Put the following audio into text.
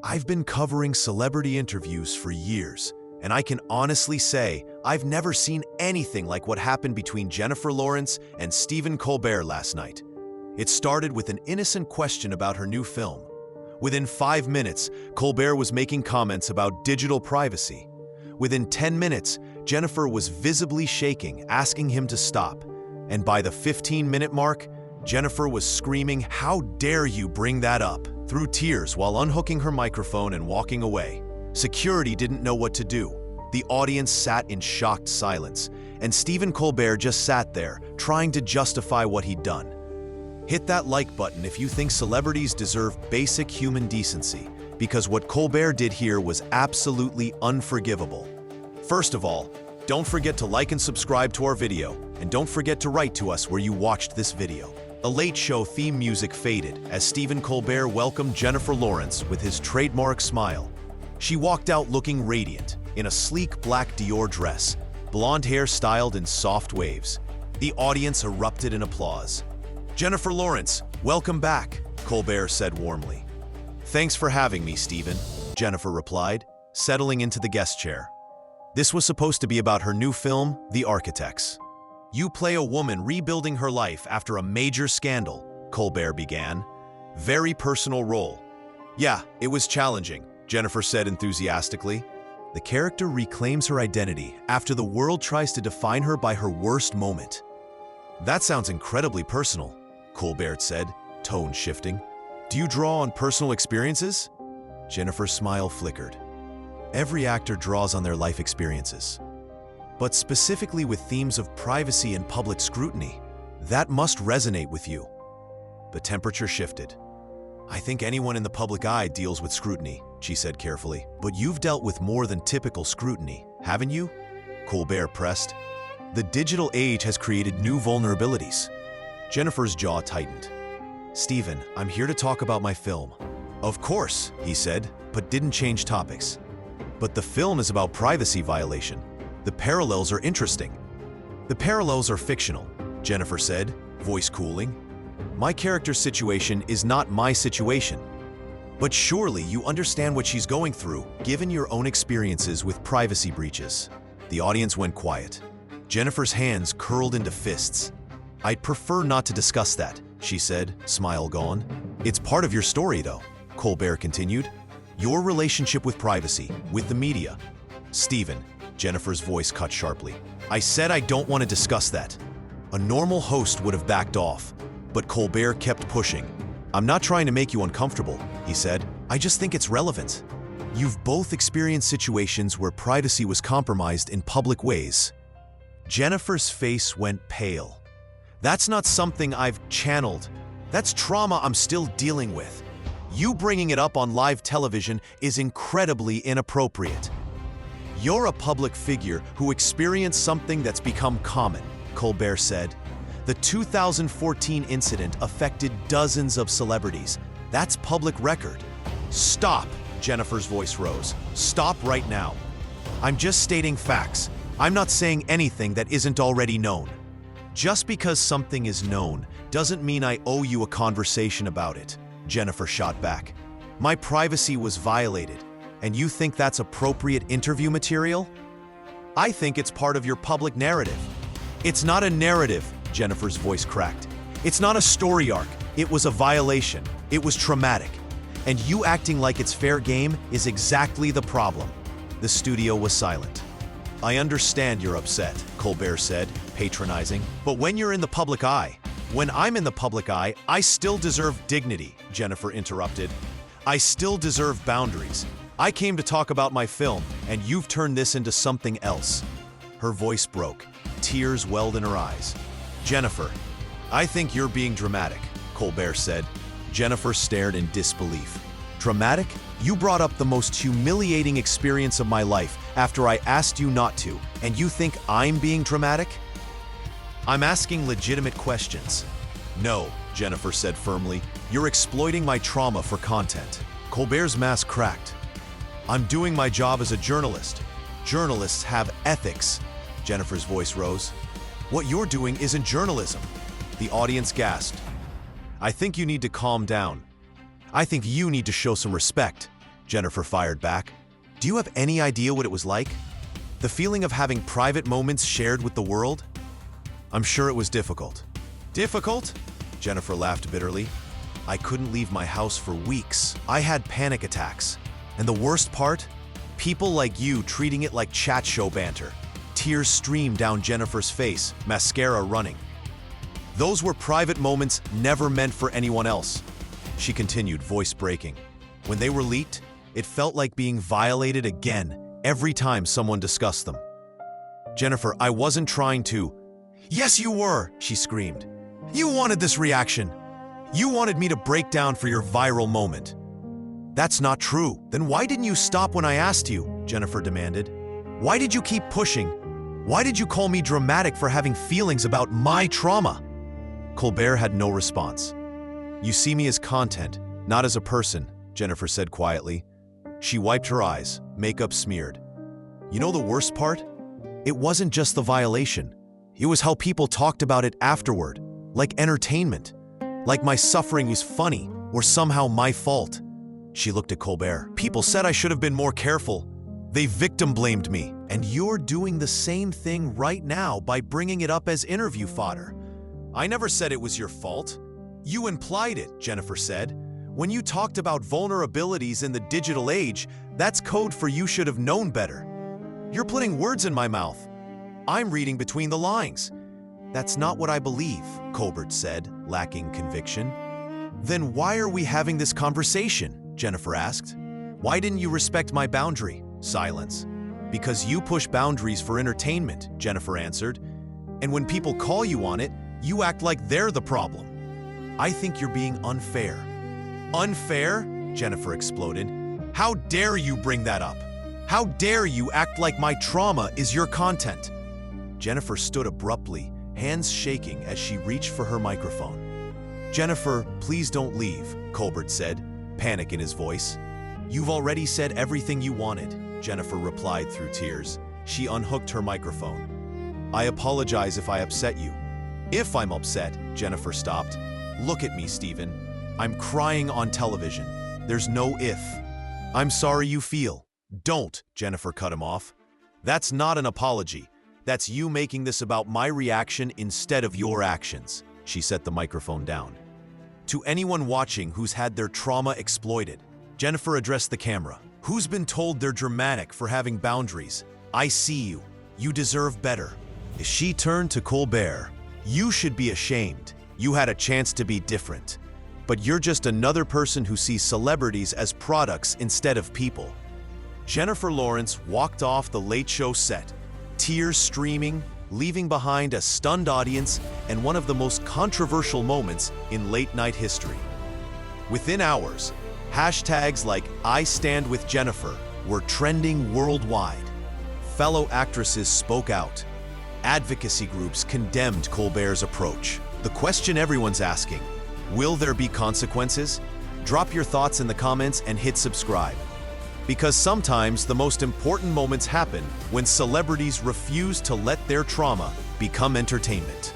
I've been covering celebrity interviews for years, and I can honestly say I've never seen anything like what happened between Jennifer Lawrence and Stephen Colbert last night. It started with an innocent question about her new film. Within 5 minutes, Colbert was making comments about digital privacy. Within 10 minutes, Jennifer was visibly shaking, asking him to stop. And by the 15-minute mark, Jennifer was screaming, "How dare you bring that up?" through tears while unhooking her microphone and walking away. Security didn't know what to do. The audience sat in shocked silence, and Stephen Colbert just sat there, trying to justify what he'd done. Hit that like button if you think celebrities deserve basic human decency, because what Colbert did here was absolutely unforgivable. First of all, don't forget to like and subscribe to our video, and don't forget to write to us where you watched this video. The Late Show theme music faded as Stephen Colbert welcomed Jennifer Lawrence with his trademark smile. She walked out looking radiant, in a sleek black Dior dress, blonde hair styled in soft waves. The audience erupted in applause. "Jennifer Lawrence, welcome back," Colbert said warmly. "Thanks for having me, Stephen," Jennifer replied, settling into the guest chair. This was supposed to be about her new film, The Architects. "You play a woman rebuilding her life after a major scandal," Colbert began. "Very personal role." "Yeah, it was challenging," Jennifer said enthusiastically. "The character reclaims her identity after the world tries to define her by her worst moment." "That sounds incredibly personal," Colbert said, tone shifting. "Do you draw on personal experiences?" Jennifer's smile flickered. "Every actor draws on their life experiences, but specifically with themes of privacy and public scrutiny. That must resonate with you." The temperature shifted. "I think anyone in the public eye deals with scrutiny," she said carefully. "But you've dealt with more than typical scrutiny, haven't you?" Colbert pressed. "The digital age has created new vulnerabilities." Jennifer's jaw tightened. "Stephen, I'm here to talk about my film." "Of course," he said, but didn't change topics. "But the film is about privacy violation. The parallels are interesting." "The parallels are fictional," Jennifer said, voice cooling. "My character's situation is not my situation." "But surely you understand what she's going through, given your own experiences with privacy breaches." The audience went quiet. Jennifer's hands curled into fists. "I'd prefer not to discuss that," she said, smile gone. "It's part of your story, though," Colbert continued. "Your relationship with privacy, with the media." "Stephen," Jennifer's voice cut sharply, "I said I don't want to discuss that." A normal host would have backed off, but Colbert kept pushing. "I'm not trying to make you uncomfortable," he said. "I just think it's relevant. You've both experienced situations where privacy was compromised in public ways." Jennifer's face went pale. "That's not something I've channeled. That's trauma I'm still dealing with. You bringing it up on live television is incredibly inappropriate." "You're a public figure who experienced something that's become common," Colbert said. "The 2014 incident affected dozens of celebrities. That's public record." "Stop," Jennifer's voice rose. "Stop right now. I'm just stating facts. I'm not saying anything that isn't already known." "Just because something is known doesn't mean I owe you a conversation about it," Jennifer shot back. "My privacy was violated, and you think that's appropriate interview material? I think it's part of your public narrative." "It's not a narrative," Jennifer's voice cracked. "It's not a story arc. It was a violation. It was traumatic. And you acting like it's fair game is exactly the problem." The studio was silent. "I understand you're upset," Colbert said, patronizing. "But when you're in the public eye, when I'm in the public eye, I still deserve dignity," Jennifer interrupted. "I still deserve boundaries. I came to talk about my film, and you've turned this into something else." Her voice broke. Tears welled in her eyes. "Jennifer, I think you're being dramatic," Colbert said. Jennifer stared in disbelief. "Dramatic? You brought up the most humiliating experience of my life after I asked you not to, and you think I'm being dramatic?" "I'm asking legitimate questions." "No," Jennifer said firmly. "You're exploiting my trauma for content." Colbert's mask cracked. "I'm doing my job as a journalist. Journalists have ethics." Jennifer's voice rose. "What you're doing isn't journalism." The audience gasped. "I think you need to calm down. I think you need to show some respect." Jennifer fired back. Do you have any idea what it was like? The feeling of having private moments shared with the world? I'm sure it was difficult. Difficult? Jennifer laughed bitterly. I couldn't leave my house for weeks. I had panic attacks. And the worst part? People like you treating it like chat show banter. Tears streamed down Jennifer's face, mascara running. Those were private moments never meant for anyone else. She continued, voice breaking. When they were leaked, it felt like being violated again every time someone discussed them. Jennifer, I wasn't trying to. Yes, you were, she screamed. You wanted this reaction. You wanted me to break down for your viral moment. That's not true. Then why didn't you stop when I asked you? Jennifer demanded. Why did you keep pushing? Why did you call me dramatic for having feelings about my trauma? Colbert had no response. You see me as content, not as a person, Jennifer said quietly. She wiped her eyes, makeup smeared. You know the worst part? It wasn't just the violation. It was how people talked about it afterward, like entertainment, like my suffering was funny or somehow my fault. She looked at Colbert. People said I should have been more careful. They victim blamed me. And you're doing the same thing right now by bringing it up as interview fodder. I never said it was your fault. You implied it, Jennifer said. When you talked about vulnerabilities in the digital age, that's code for you should have known better. You're putting words in my mouth. I'm reading between the lines. That's not what I believe, Colbert said, lacking conviction. Then why are we having this conversation? Jennifer asked. Why didn't you respect my boundary? Silence. Because you push boundaries for entertainment, Jennifer answered. And when people call you on it, you act like they're the problem. I think you're being unfair. Unfair? Jennifer exploded. How dare you bring that up? How dare you act like my trauma is your content? Jennifer stood abruptly, hands shaking as she reached for her microphone. Jennifer, please don't leave, Colbert said, panic in his voice. You've already said everything you wanted, Jennifer replied through tears. She unhooked her microphone. I apologize if I upset you. If I'm upset, Jennifer stopped. Look at me, Stephen. I'm crying on television. There's no if. I'm sorry you feel. Don't, Jennifer cut him off. That's not an apology. That's you making this about my reaction instead of your actions. She set the microphone down. To anyone watching who's had their trauma exploited, Jennifer addressed the camera. Who's been told they're dramatic for having boundaries? I see you. You deserve better. As she turned to Colbert, you should be ashamed. You had a chance to be different. But you're just another person who sees celebrities as products instead of people. Jennifer Lawrence walked off the Late Show set, tears streaming, leaving behind a stunned audience and one of the most controversial moments in late-night history. Within hours, hashtags like I Stand With Jennifer were trending worldwide. Fellow actresses spoke out. Advocacy groups condemned Colbert's approach. The question everyone's asking, will there be consequences? Drop your thoughts in the comments and hit subscribe. Because sometimes the most important moments happen when celebrities refuse to let their trauma become entertainment.